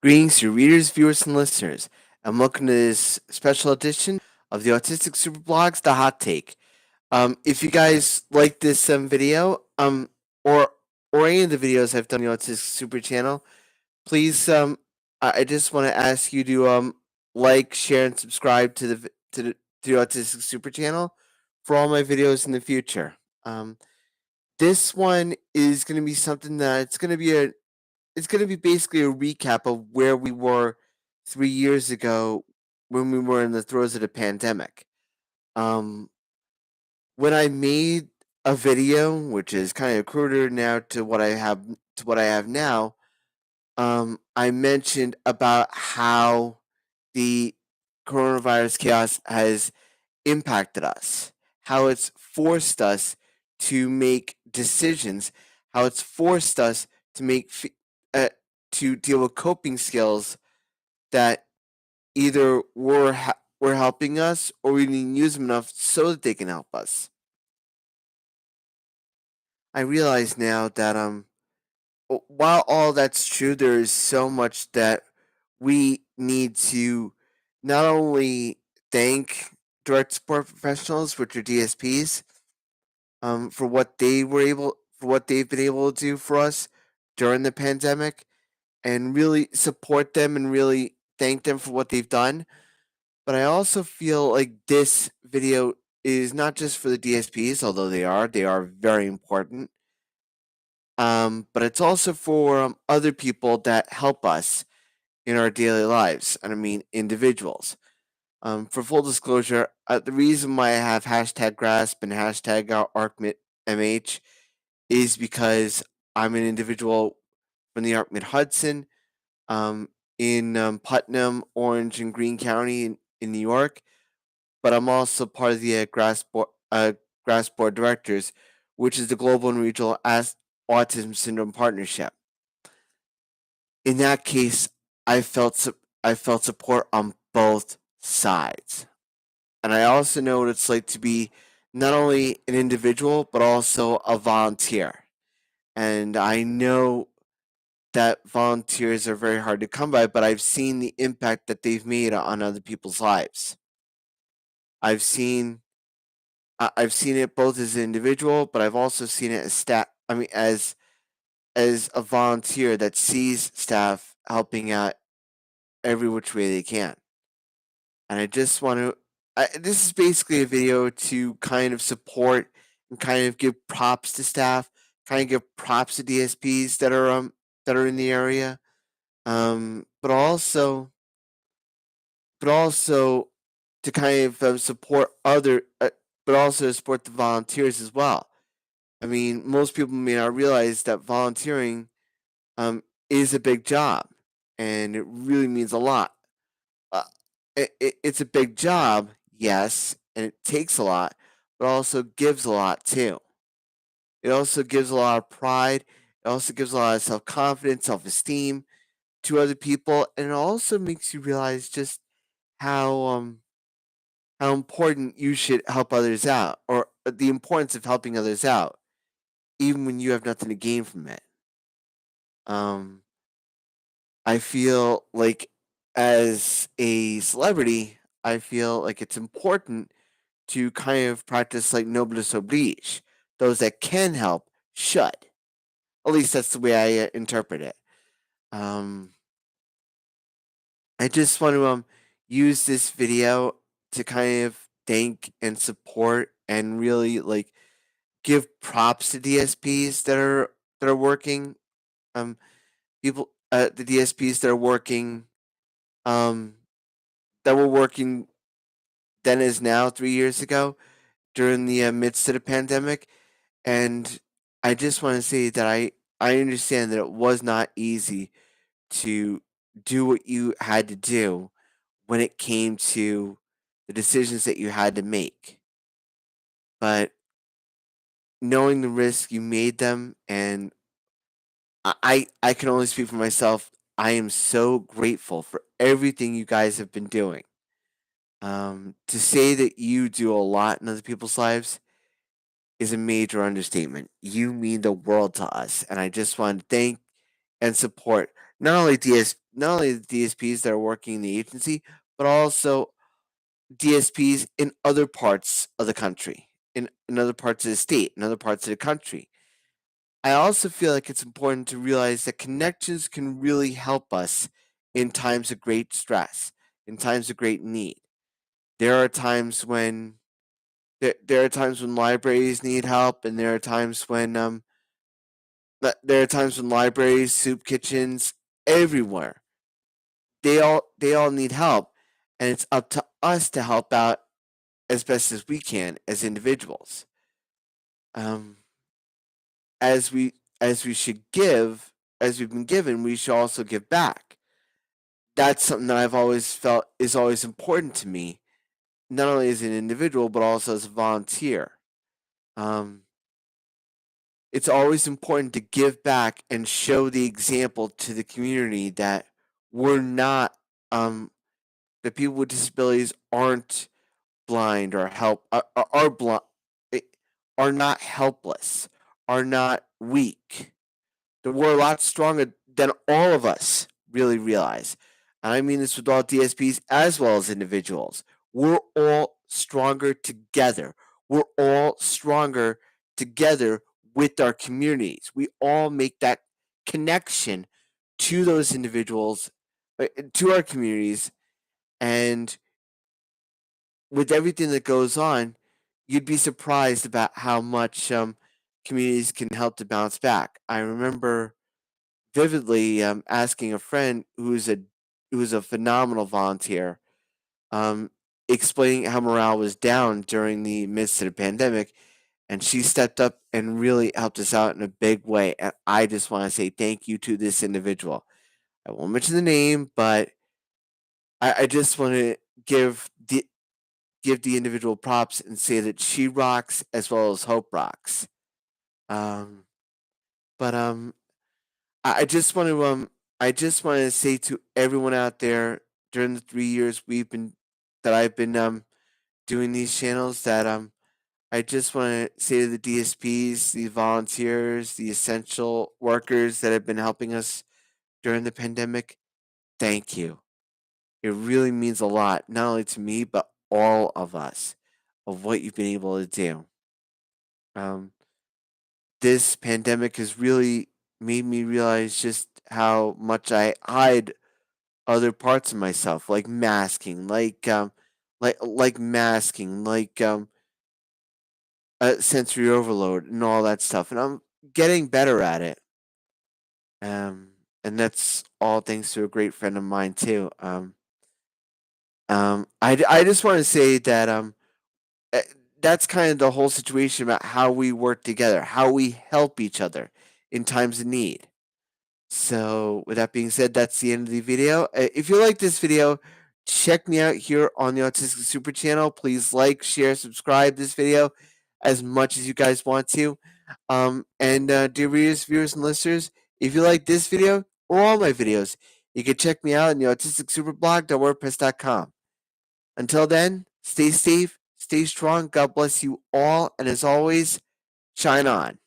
Greetings to readers, viewers, and listeners, and welcome to this special edition of the Autistic Superblogs, The Hot Take. If you guys like this video, or any of the videos I've done on the Autistic Super channel, please, I just want to ask you to like, share, and subscribe to the Autistic Super channel for all my videos in the future. This one is going to be something that it's going to be basically a recap of where we were 3 years ago when we were in the throes of the pandemic. Um, when I made a video, which is kind of cruder now to what I have now, I mentioned about how the coronavirus chaos has impacted us, how it's forced us to make decisions, how it's forced us to uh, to deal with coping skills that either were helping us or we didn't use them enough so that they can help us. I realize now that while all that's true, there is so much that we need to not only thank direct support professionals, which are DSPs, for what they've been able to do for us during the pandemic, and really support them and really thank them for what they've done. But I also feel like this video is not just for the DSPs, although they are very important. But it's also for other people that help us in our daily lives, and I mean individuals. For full disclosure, the reason why I have hashtag grasp and hashtag ArcMH is because I'm an individual from the ArcMid Hudson, um, in Putnam, Orange, and Greene County in New York, but I'm also part of the GRASP Board Directors, which is the Global and Regional Autism Syndrome Partnership. In that case, I felt support on both sides, and I also know what it's like to be not only an individual but also a volunteer. And I know that volunteers are very hard to come by, but I've seen the impact that they've made on other people's lives. I've seen I've seen it both as an individual, but I've also seen it as staff. I mean, as a volunteer that sees staff helping out every which way they can. And I just want to. This is basically a video to kind of support and kind of give props to staff, kind of give props to DSPs that are in the area, but also to kind of but also to support the volunteers as well. I mean, most people may not realize that volunteering is a big job, and it really means a lot. Uh, it's a big job, yes, and it takes a lot, but also gives a lot too. It also gives a lot of pride. It also gives a lot of self confidence, self esteem to other people, and it also makes you realize just how how important you should help others out, or the importance of helping others out, even when you have nothing to gain from it. Um, I feel like as a celebrity, I feel like it's important to kind of practice like noblesse oblige. Those that can help should. At least that's the way I interpret it. Um, I just want to use this video to kind of thank and support and really like give props to DSPs that are working. Um, the DSPs um, that were working then as now 3 years ago during the midst of the pandemic, and I just want to say that I understand that it was not easy to do what you had to do when it came to the decisions that you had to make. But knowing the risk, you made them, and I can only speak for myself. I am so grateful for everything you guys have been doing. To say that you do a lot in other people's lives is a major understatement. You mean the world to us, and I just want to thank and support not only the DSPs that are working in the agency, but also DSPs in other parts of the country, in other parts of the state, in other parts of the country. I also feel like it's important to realize that connections can really help us in times of great stress, in times of great need. There are times when there are times when libraries need help, and there are times when libraries, soup kitchens, everywhere, they all need help, and it's up to us to help out as best as we can as individuals. Um, as we as we should give, as we've been given, we should also give back. That's something that I've always felt is always important to me, not only as an individual but also as a volunteer. Um, it's always important to give back and show the example to the community that we're not that people with disabilities aren't blind or are blind, are not helpless, are not weak. That we're a lot stronger than all of us really realize. And I mean this with all DSPs as well as individuals. We're all stronger together. We're all stronger together with our communities. We all make that connection to those individuals, to our communities, and with everything that goes on, you'd be surprised about how much communities can help to bounce back. I remember vividly asking a friend who's a phenomenal volunteer, um, explaining how morale was down during the midst of the pandemic, and she stepped up and really helped us out in a big way. And I just want to say thank you to this individual. I won't mention the name, but I just want to give the individual props and say that she rocks as well as Hope rocks. Um, but I just want to say to everyone out there during the 3 years I've been doing these channels that I just want to say to the DSPs, the volunteers, the essential workers that have been helping us during the pandemic, thank you. It really means a lot, not only to me but all of us, of what you've been able to do. Um, this pandemic has really made me realize just how much I hide other parts of myself, like masking, like masking, sensory overload, and all that stuff. And I'm getting better at it. Um, and that's all thanks to a great friend of mine too. I just want to say that eh, that's kind of the whole situation about how we work together, how we help each other in times of need. So, with that being said, that's the end of the video. If you like this video, check me out here on the Autistic Super channel. Please like, share, subscribe this video as much as you guys want to. And dear readers, viewers, and listeners, if you like this video or all my videos, you can check me out on the autisticsuperblog.wordpress.com. Until then, stay safe, stay strong. God bless you all, and as always, shine on.